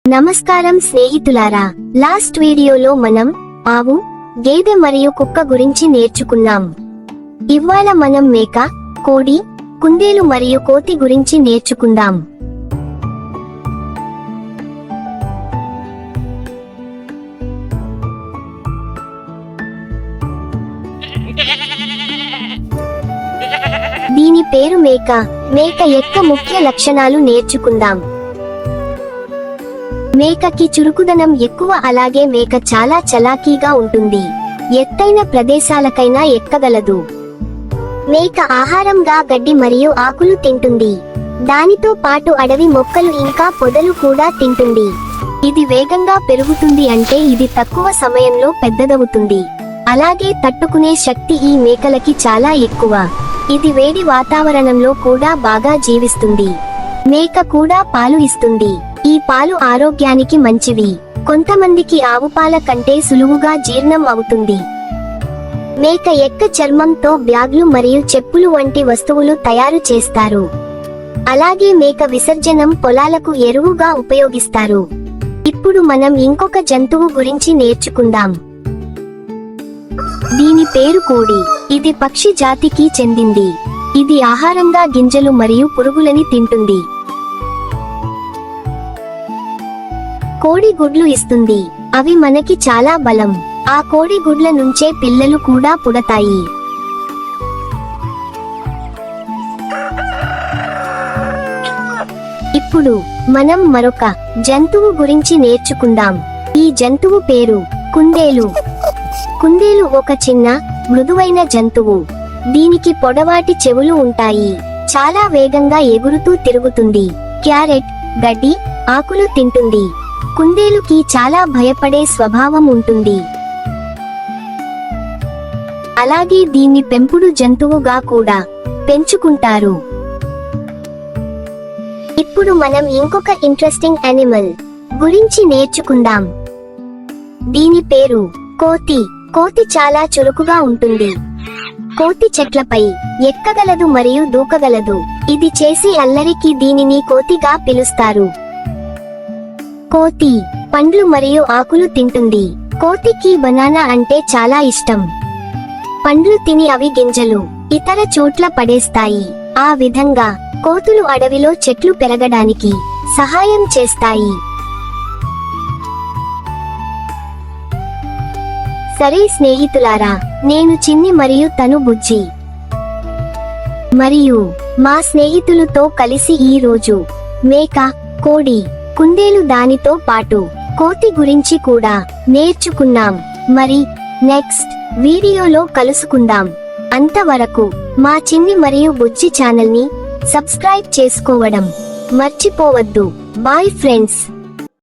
నమస్కారం స్నేహితులారా, లాస్ట్ వీడియోలో మనం ఆవు, గేదె మరియు కుక్క గురించి నేర్చుకున్నాం. ఇవాళ మనం మేక, కోడి, కుందేలు మరియు కోతి గురించి నేర్చుకుందాం. దీని పేరు మేక. మేక యొక్క ముఖ్య లక్షణాలు నేర్చుకుందాం. మేకకి చురుకుదనం ఎక్కువ, అలాగే మేక చాలా చలాకీగా ఉంటుంది. ఎత్తైన ప్రదేశాలకైనా ఎక్కగలదు. మేక ఆహారంగా గడ్డి మరియు ఆకులు తింటుంది. దానితో పాటు అడవి మొక్కలు ఇంకా పొదలు కూడా తింటుంది. ఇది వేగంగా పెరుగుతుంది, అంటే ఇది తక్కువ సమయంలో పెద్దదవుతుంది. అలాగే తట్టుకునే శక్తి ఈ మేకలకి చాలా ఎక్కువ. ఇది వేడి వాతావరణంలో కూడా బాగా జీవిస్తుంది. మేక కూడా పాలు ఇస్తుంది. ఈ పాలు ఆరోగ్యానికి మంచివి. కొంతమందికి ఆవు పాల కంటే సులువుగా జీర్ణం అవుతుంది. మేక యొక్క చర్మంతో బ్యాగ్లు మరియు చెప్పులు వంటి వస్తువులు తయారు చేస్తారు. అలాగే మేక విసర్జనం పొలాలకు ఎరువుగా ఉపయోగిస్తారు. ఇప్పుడు మనం ఇంకొక జంతువు గురించి నేర్చుకుందాం. దీని పేరు కోడి. ఇది పక్షి జాతికి చెందింది. ఇది ఆహారంగా గింజలు మరియు పురుగులని తింటుంది. కోడి గుడ్లు ఇస్తుంది. అవి మనకి చాలా బలం. ఆ కోడి గుడ్ల నుంచే పిల్లలు కూడా పుడతాయి. ఇప్పుడు మనం మరొక జంతువు గురించి నేర్చుకుందాం. ఈ జంతువు పేరు కుందేలు. కుందేలు ఒక చిన్న, మృదువైన జంతువు. దీనికి పొడవాటి చెవులు ఉంటాయి. చాలా వేగంగా ఎగురుతూ తిరుగుతుంది. క్యారెట్, గడ్డి, ఆకులు తింటుంది. కుందేలుకి చాలా భయపడే స్వభావం ఉంటుంది. అలాగే దీన్ని పెంపుడు జంతువుగా కూడా పెంచుకుంటారు. ఇప్పుడు మనం ఇంకొక ఇంట్రెస్టింగ్ యానిమల్ గురించి నేర్చుకుందాం. దీని పేరు కోతి. కోతి చాలా చురుకుగా ఉంటుంది. కోతి చెట్లపై ఎక్కగలదు మరియు దూకగలదు. ఇది చేసి అల్లరికి దీనిని కోతిగా పిలుస్తారు. కోతి పండ్లు మరియు ఆకులు తింటుంది. కోతికి బనానా అంటే చాలా ఇష్టం. పండ్లు తిని అవి గింజలు ఇతర చోట్ల పడేస్తాయి. ఆ విధంగా కోతులు అడవిలో చెట్లు పెరగడానికి సహాయం చేస్తాయి. సరే స్నేహితులారా, నేను చిన్ని మరియు తను బుజ్జి మరియు మా స్నేహితులతో కలిసి ఈ రోజు మేక, కోడి, కుందేలు దానితో పాటు కోతి గురించి కూడా నేర్చుకున్నాం. మరి నెక్స్ట్ వీడియోలో కలుసుకుందాం. అంతవరకు మా చిన్ని మరియు బుజ్జి ఛానల్ ని సబ్స్క్రైబ్ చేసుకోవడం మర్చిపోవద్దు. Bye friends.